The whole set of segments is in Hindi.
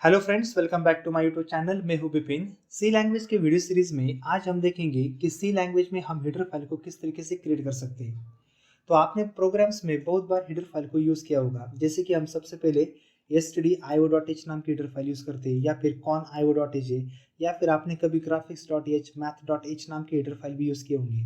Hello friends, welcome back to my YouTube channel. मैं हूं विपिन। सी लैंग्वेज के वीडियो सीरीज में आज हम देखेंगे कि सी लैंग्वेज में हम हेडर फाइल को किस तरीके से क्रिएट कर सकते हैं। तो आपने प्रोग्राम्स में बहुत बार हेडर फाइल को यूज़ किया होगा, जैसे कि हम सबसे पहले stdio.h नाम की हेडर फाइल यूज़ करते हैं, या फिर con.io.h है, या फिर आपने कभी graphics.h math.h नाम की हेडर फाइल भी यूज़ किए होंगे।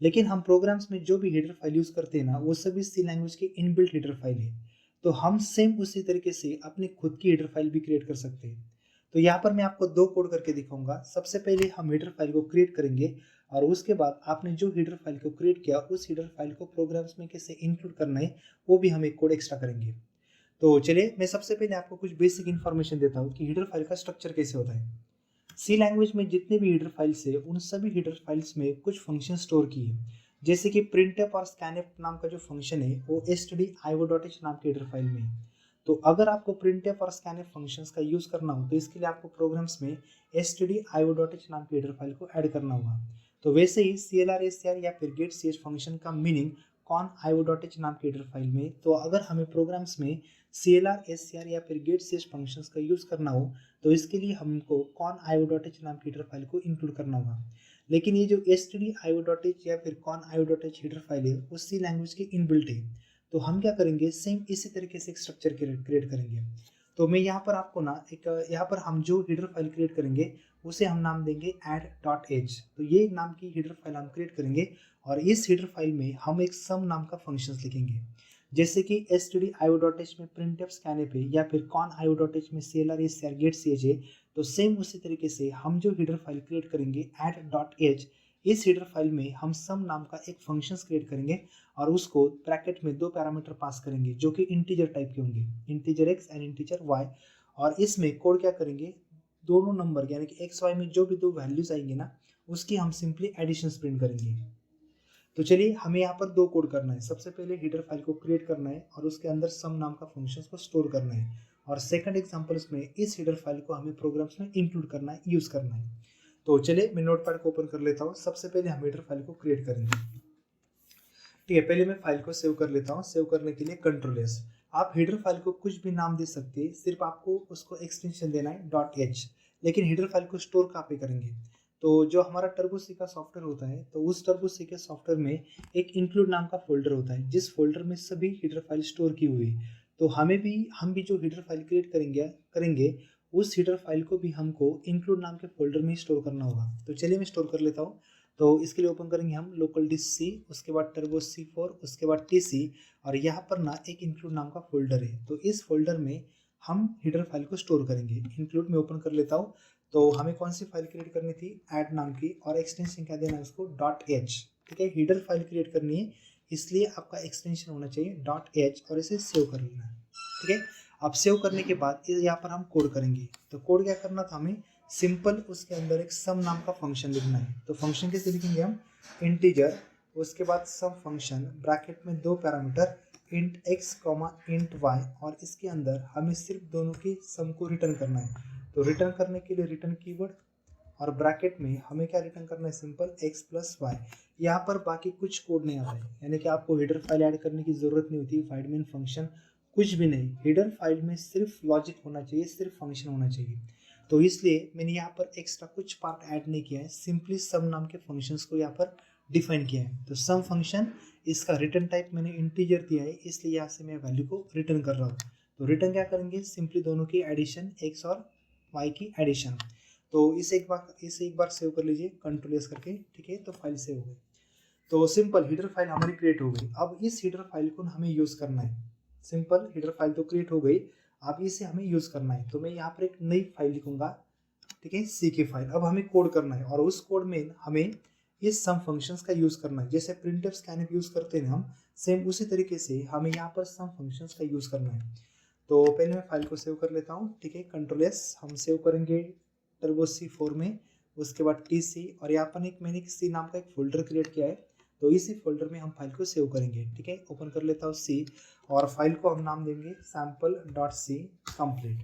लेकिन हम प्रोग्राम्स में जो भी हेडर फाइल यूज़ करते हैं ना, वो सभी सी लैंग्वेज की इनबिल्ट हेडर फाइल है। तो हम सेम उसी तरीके से अपनी खुद की हेडर फाइल भी क्रिएट कर सकते हैं। तो यहाँ पर मैं आपको दो कोड करके दिखाऊंगा। सबसे पहले हम हेडर फाइल को क्रिएट करेंगे, और उसके बाद आपने जो हेडर फाइल को क्रिएट किया उस हेडर फाइल को प्रोग्राम्स में कैसे इंक्लूड करना है, वो भी हम एक कोड एक्स्ट्रा करेंगे। तो चलिए, मैं सबसे पहले आपको कुछ बेसिक इन्फॉर्मेशन देता हूँ कि हेडर फाइल का स्ट्रक्चर कैसे होता है। सी लैंग्वेज में जितने भी हेडर फाइल्स है, उन सभी हेडर फाइल्स में कुछ फंक्शन स्टोर की है। जैसे कि printf और scanf नाम का जो फंक्शन है वो stdio.h नाम के हेडर फाइल में है। तो अगर आपको printf और scanf फंक्शंस का यूज करना हो, तो इसके लिए आपको प्रोग्राम्स में stdio.h नाम के हेडर फाइल को ऐड करना होगा। तो वैसे ही clr scr या फिर getch फंक्शन का मीनिंग con.io.h नाम के हेडर फाइल में। तो अगर हमें प्रोग्राम्स में clr scr या फिर getch फंक्शंस का यूज करना हो, तो इसके लिए हमको con.io.h नाम की हेडर फाइल को इंक्लूड करना होगा। लेकिन ये जो stdio.h या फिर con.io.h हेडर फाइल है, वो सी लैंग्वेज की इनबिल्ट है। तो हम क्या करेंगे, सेम इसी तरीके से एक स्ट्रक्चर क्रिएट करेंगे। तो मैं यहाँ पर आपको ना एक यहाँ पर हम जो हेडर फाइल क्रिएट करेंगे उसे हम नाम देंगे add.h। तो ये नाम की हेडर फाइल हम क्रिएट करेंगे, और इस हेडर फाइल में हम एक सम नाम का फंक्शन लिखेंगे। जैसे कि stdio.h में printf scanf है, या फिर con.io.h में clr scr getch है। तो सेम उसी तरीके से हम जो हेडर फाइल क्रिएट करेंगे add.h, इस हेडर फाइल में हम सम नाम का एक फंक्शन क्रिएट करेंगे, और उसको ब्रैकेट में दो पैरामीटर पास करेंगे जो कि इंटीजर टाइप के होंगे, integer x and integer y। और इसमें कोड क्या करेंगे, दोनों नंबर यानी कि एक्स वाई में जो भी दो वैल्यूज आएंगे ना, उसकी हम सिंपली एडिशन प्रिंट करेंगे। तो चलिए, हमें यहाँ पर दो कोड करना है। सबसे पहले हेडर फाइल को क्रिएट करना है और उसके अंदर सम नाम का फंक्शंस को स्टोर करना है, और सेकंड एग्जांपल्स में इस हेडर फाइल को हमें प्रोग्राम्स में इंक्लूड करना है, यूज करना है। तो चलिए, मैं नोटपैड को ओपन कर लेता हूँ। सबसे पहले हम हेडर फाइल को क्रिएट करेंगे। ठीक है, पहले मैं फाइल को सेव कर लेता हूँ। सेव करने के लिए कंट्रोल एस। आप हेडर फाइल को कुछ भी नाम दे सकते हैं, सिर्फ आपको उसको एक्सटेंशन देना है .h। लेकिन हेडर फाइल को स्टोर कहाँ पे करेंगे, तो जो हमारा टर्बोसी का सॉफ्टवेयर होता है, तो उस टर्बोसी के सॉफ्टवेयर में एक इंक्लूड नाम का फोल्डर होता है, जिस फोल्डर में सभी हेडर फाइल स्टोर की हुई। तो हम भी जो हेडर फाइल क्रिएट करेंगे उस हेडर फाइल को भी हमको इंक्लूड नाम के फोल्डर में स्टोर करना होगा। तो चलिए, मैं स्टोर कर लेता हूँ। तो इसके लिए ओपन करेंगे हम लोकल डिस्क सी, उसके बाद टर्बो C4, उसके बाद TC, और यहाँ पर ना एक इंक्लूड नाम का फोल्डर है। तो इस फोल्डर में हम हेडर फाइल को स्टोर करेंगे। इंक्लूड में ओपन कर लेता हूँ। तो हमें कौन सी फाइल क्रिएट करनी थी, ऐड नाम की, और एक्सटेंशन क्या देना है उसको, .h। ठीक है, हेडर फाइल क्रिएट करनी है, इसलिए आपका एक्सटेंशन होना चाहिए .h, और इसे सेव कर लेना है। ठीक है, अब सेव करने के बाद यहाँ पर हम कोड करेंगे। तो कोड क्या करना था हमें, सिंपल उसके अंदर एक सम नाम का फंक्शन लिखना है। तो फंक्शन कैसे लिखेंगे हम, इंटीजर, उसके बाद सम फंक्शन, ब्रैकेट में दो parameter int x int y, और इसके अंदर हमें सिर्फ दोनों की सम को रिटर्न करना है। तो रिटर्न करने के लिए रिटर्न कीवर्ड, और ब्रैकेट में हमें क्या रिटर्न करना है, सिंपल x प्लस वाई। यहाँ पर बाकी कुछ कोड नहीं आता है, यानी कि आपको हेडर फाइल ऐड करने की जरूरत नहीं होती, फाइल मेन फंक्शन कुछ भी नहीं। हेडर फाइल में सिर्फ लॉजिक होना चाहिए, सिर्फ फंक्शन होना चाहिए। तो इसलिए मैंने यहाँ पर एक्स्ट्रा कुछ पार्ट ऐड नहीं किया है, सिंपली सम नाम के फंक्शंस को यहाँ पर डिफाइन किया है। तो सम फंक्शन, इसका रिटर्न टाइप मैंने इंटीजर दिया है, इसलिए यहाँ से मैं वैल्यू को रिटर्न कर रहा हूँ। तो रिटर्न क्या करेंगे, सिंपली दोनों की एडिशन, एक्स और वाई की एडिशन। तो इसे एक बार सेव कर लीजिए कंट्रोल एस करके। ठीक है, तो फाइल सेव हो गई। तो सिंपल हेडर फाइल हमारी क्रिएट हो गई। अब इस हेडर फाइल को हमें यूज करना है। सिंपल हेडर फाइल तो क्रिएट हो गई, अब इसे हमें यूज करना है। तो मैं यहाँ पर एक नई फाइल लिखूंगा, ठीक है, सी की फाइल। अब हमें कोड करना है, और उस कोड में हमें इस सम फंक्शंस का यूज करना है। जैसे printf scanf यूज करते हैं हम, सेम उसी तरीके से हमें यहाँ पर सम फंक्शंस का यूज करना है। तो पहले मैं फाइल को सेव कर लेता हूँ। ठीक है, कंट्रोल एस। हम सेव करेंगे टर्बो C4 में, उसके बाद TC, और यहाँ पर मैंने सी नाम का एक फोल्डर क्रिएट किया है। तो इसी फोल्डर में हम फाइल को सेव करेंगे। ठीक है, ओपन कर लेता हूँ सी, और फाइल को हम नाम देंगे sample.c कंप्लीट।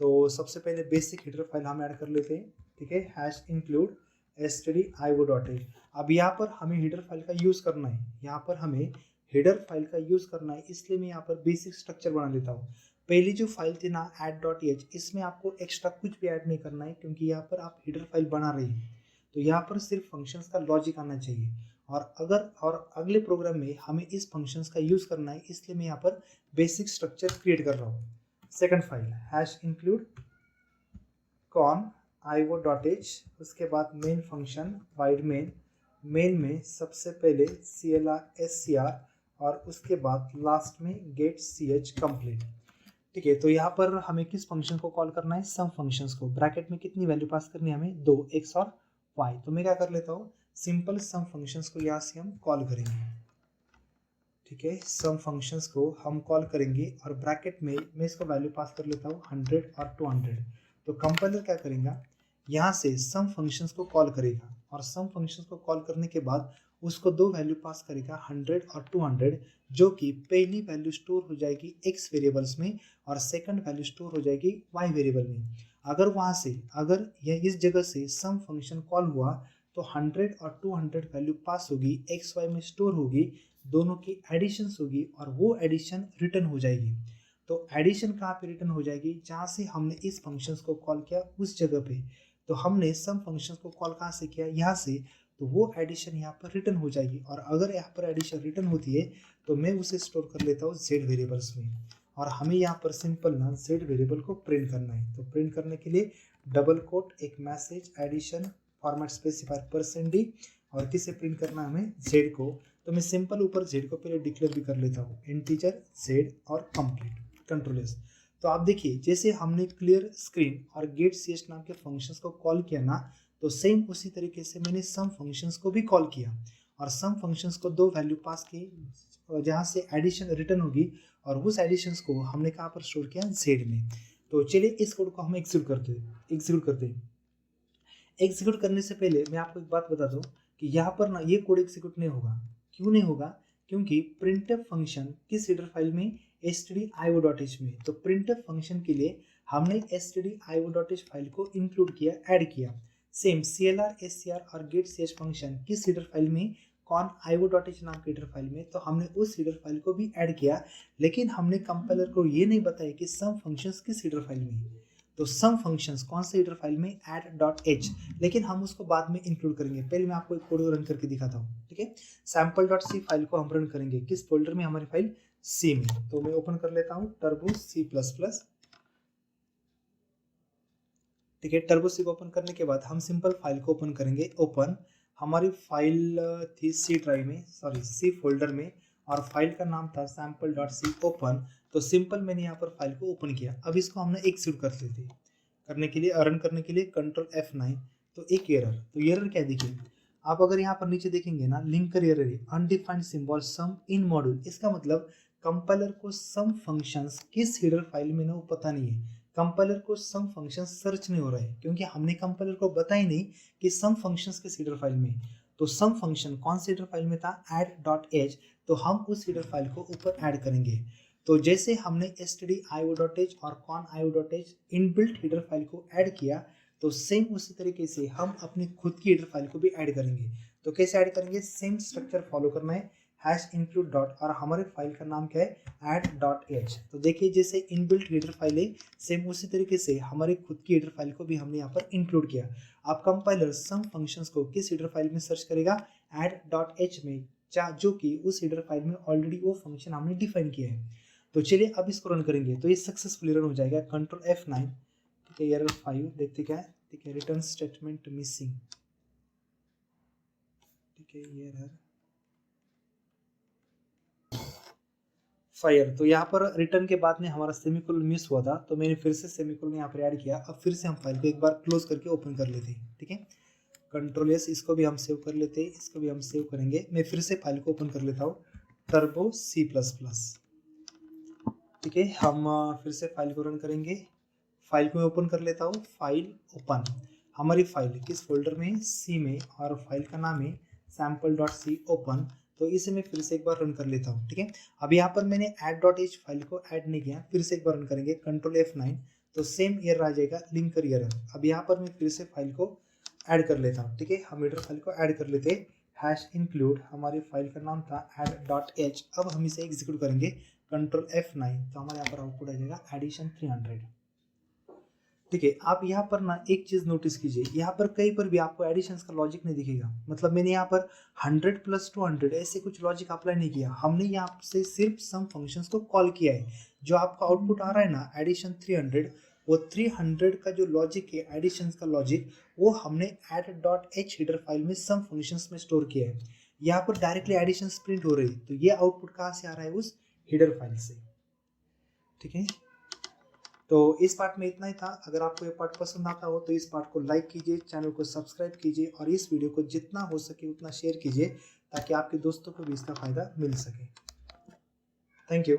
तो सबसे पहले बेसिक हेडर फाइल हम ऐड कर लेते हैं। ठीक है, #include stdio.h। अब यहाँ पर हमें हेडर फाइल का यूज करना है, यहाँ पर हमें हेडर फाइल का यूज करना है, इसलिए मैं यहाँ पर बेसिक स्ट्रक्चर बना लेता हूँ। पहली जो फाइल थी ना add.h, इसमें आपको एक्स्ट्रा कुछ भी ऐड नहीं करना है, क्योंकि यहाँ पर आप हेडर फाइल बना रहे हैं, तो यहाँ पर सिर्फ फंक्शंस का लॉजिक आना चाहिए। और अगले प्रोग्राम में हमें इस फंक्शंस का यूज़ करना है, इसलिए मैं यहाँ पर बेसिक स्ट्रक्चर क्रिएट कर रहा हूँ। Second file #include con io.h, उसके बाद मेन फंक्शन void मेन में सबसे पहले clr scr और उसके बाद लास्ट में गेट ch कंप्लीट। ठीक है, तो यहाँ पर हमें किस फंक्शन को कॉल करना है, सम फंक्शंस को। ब्रैकेट में कितनी वैल्यू पास करनी है हमें, 2, x और y। तो मैं क्या कर लेता हूँ, सिंपल सम फंक्शंस को यहाँ से हम कॉल करेंगे। ठीक है, सम फंक्शंस को हम कॉल करेंगे और ब्रैकेट में मैं इसको वैल्यू पास कर लेता हूँ 100 और 200। तो कंपाइलर क्या करेगा, यहाँ से सम फंक्शंस को कॉल करेगा और सम फंक्शंस को कॉल करने के बाद उसको दो वैल्यू पास करेगा 100 और 200, जो कि पहली वैल्यू स्टोर हो जाएगी x वेरिएबल्स में और सेकंड वैल्यू स्टोर हो जाएगी y वेरिएबल में। अगर यह इस जगह से सम फंक्शन कॉल हुआ तो 100 और 200 वैल्यू पास होगी, एक्स वाई में स्टोर होगी, दोनों की एडिशन होगी और वो एडिशन रिटर्न हो जाएगी। तो एडिशन कहाँ पे रिटर्न हो जाएगी, जहाँ से हमने इस फंक्शंस को कॉल किया उस जगह पे। तो हमने सम फंक्शंस को कॉल कहाँ से किया, यहाँ से, तो वो एडिशन यहाँ पर रिटर्न हो जाएगी। और अगर यहाँ पर एडिशन रिटर्न होती है तो मैं उसे स्टोर कर लेता हूँ z वेरिएबल्स में, और हमें यहाँ पर सिंपल ना z वेरिएबल को प्रिंट करना है। तो प्रिंट करने के लिए डबल कोट एक message addition format specifier %d और किसे प्रिंट करना है हमें, z को। तो मैं सिंपल ऊपर z को पहले डिक्लेयर भी कर लेता हूँ, इंटीजर z और कंप्लीट, कंट्रोल-s। तो आप देखिए जैसे हमने क्लियर स्क्रीन और गेट ch नाम के फंक्शंस को कॉल किया ना, तो सेम उसी तरीके से मैंने सम फंक्शंस को भी कॉल किया और सम फंक्शंस को दो वैल्यू पास की, जहाँ से एडिशन रिटर्न होगी और उस एडिशंस को हमने कहाँ पर स्टोर किया, z में। तो चलिए इस कोड को हम एग्जीक्यूट करते हैं। एग्जीक्यूट करने से पहले मैं आपको एक बात बता दूं कि यहाँ पर ना ये कोड एग्जीक्यूट नहीं होगा। क्यों नहीं होगा, क्योंकि printf फंक्शन किस हेडर फाइल में, stdio.h में। तो printf फंक्शन के लिए हमने stdio.h फाइल को इंक्लूड किया, ऐड किया। सेम clr scr और getch फंक्शन किस हेडर फाइल में, con io.h नाम के हेडर फाइल में। तो हमने उस हेडर फाइल को भी ऐड किया, लेकिन हमने कंपाइलर को ये नहीं बताया कि सम फंक्शंस किस हेडर फाइल में है। तो सम फंक्शंस कौन से हेडर फाइल में, add.h, लेकिन हम उसको बाद में इंक्लूड करेंगे। पहले मैं आपको एक कोड रन करके दिखाता हूँ। ठीक है, sample.c फाइल को हम रन करेंगे किस फोल्डर में, हमारी फाइल C में। तो मैं ओपन कर लेता हूँ टर्बो C++। ठीक है, टर्बो C को ओपन करने के बाद हम सिंपल फाइल को ओपन करेंगे। ओपन, हमारी फाइल थी C ड्राइव में, सॉरी C फोल्डर में, और फाइल का नाम था sample.c। ओपन, तो सिंपल मैंने यहाँ पर फाइल को ओपन किया। अब इसको हमने एग्जीक्यूट कर लेते करने के लिए, रन करने के लिए कंट्रोल F9। तो एक एरर, तो एरर क्या देखिए आप, अगर यहाँ पर नीचे देखेंगे ना, लिंकर एरर है, अनडिफाइंड सिंबल सम इन मॉड्यूल। इसका मतलब कंपाइलर को सम फंक्शंस किस हेडर फाइल में ना वो पता नहीं है। कंपाइलर को सम फंक्शन सर्च नहीं हो रहा है, क्योंकि हमने कंपाइलर को बताया नहीं कि सम फंक्शंस किस हेडर फाइल में। तो सम फंक्शन कौन से हेडर फाइल में था, add.h, तो हम उस हेडर फाइल को ऊपर ऐड करेंगे। तो जैसे हमने stdio.h और con.io.h इनबिल्ट हेडर फाइल को ऐड किया, तो सेम उसी तरीके से हम अपनी खुद की हेडर फाइल को भी ऐड करेंगे। तो कैसे ऐड करेंगे, सेम स्ट्रक्चर फॉलो करना है, #include डॉट, और हमारे फाइल का नाम क्या है, add.h। तो देखिए जैसे इनबिल्ट हेडर फाइल है, सेम उसी तरीके से हमारी खुद की हेडर फाइल को भी हमने यहाँ पर इंक्लूड किया। आप कंपाइलर सम फंक्शंस को किस हेडर फाइल में सर्च करेगा, add.h में, जो कि उस हेडर फाइल में ऑलरेडी वो फंक्शन हमने डिफाइन किया है। तो चलिए अब इसको रन करेंगे, तो ये सक्सेसफुली रन हो जाएगा। Control F9। ठीक है, एरर 5 देखते क्या है। ठीक है, रिटर्न स्टेटमेंट मिसिंग। ठीक है, ये एरर फायर। तो यहाँ पर रिटर्न के बाद में हमारा सेमीकोलन मिस हुआ था, तो मैंने फिर से सेमीकोलन यहाँ पर ऐड किया। अब फिर से हम फाइल को एक बार क्लोज करके ओपन कर लेते हैं। ठीक है, कंट्रोल S, इसको भी हम सेव कर लेते हैं, इसको भी हम सेव करेंगे। मैं फिर से फाइल को ओपन कर लेता हूँ, टर्बो C++। ठीक है, हम फिर से फाइल को रन करेंगे। फाइल को मैं ओपन कर लेता हूँ, फाइल ओपन। हमारी फाइल किस फोल्डर में, C में, और फाइल का नाम है sample.c। ओपन, तो इसे मैं फिर से एक बार रन कर लेता हूँ। ठीक है, अब यहाँ पर मैंने add.h फाइल को ऐड नहीं किया, फिर से एक बार रन करेंगे, कंट्रोल F9। तो सेम एरर आ जाएगा, लिंकर एरर। अब यहाँ पर मैं फिर से फाइल को ऐड कर लेता हूँ। ठीक है, हम हेडर फाइल को ऐड कर लेते हैं, #include, हमारी फाइल का नाम था add.h। अब हम इसे एग्जीक्यूट करेंगे, कंट्रोल F9, तो हमारे यहाँ पर आउटपुट आ जाएगा एडिशन 300। ठीक है, आप यहाँ पर ना एक चीज नोटिस कीजिए, यहाँ पर कहीं पर भी आपको एडिशंस का लॉजिक नहीं दिखेगा। मतलब मैंने यहाँ पर 100 + 200 ऐसे कुछ लॉजिक अप्लाई नहीं किया, हमने यहाँ से सिर्फ सम फंक्शंस को कॉल किया है। जो आपका आउटपुट आ रहा है ना एडिशन 300, वो 300 का जो लॉजिक है एडिशंस का लॉजिक, वो हमने add.h हेडर फाइल में सम फंक्शंस में स्टोर किया है। यहाँ पर डायरेक्टली एडिशंस प्रिंट हो रही है, तो ये आउटपुट कहाँ से आ रहा है, उस हेडर फाइल से। ठीक है, तो इस पार्ट में इतना ही था। अगर आपको ये पार्ट पसंद आता हो तो इस पार्ट को लाइक कीजिए, चैनल को सब्सक्राइब कीजिए और इस वीडियो को जितना हो सके उतना शेयर कीजिए ताकि आपके दोस्तों को भी इसका फायदा मिल सके। Thank you.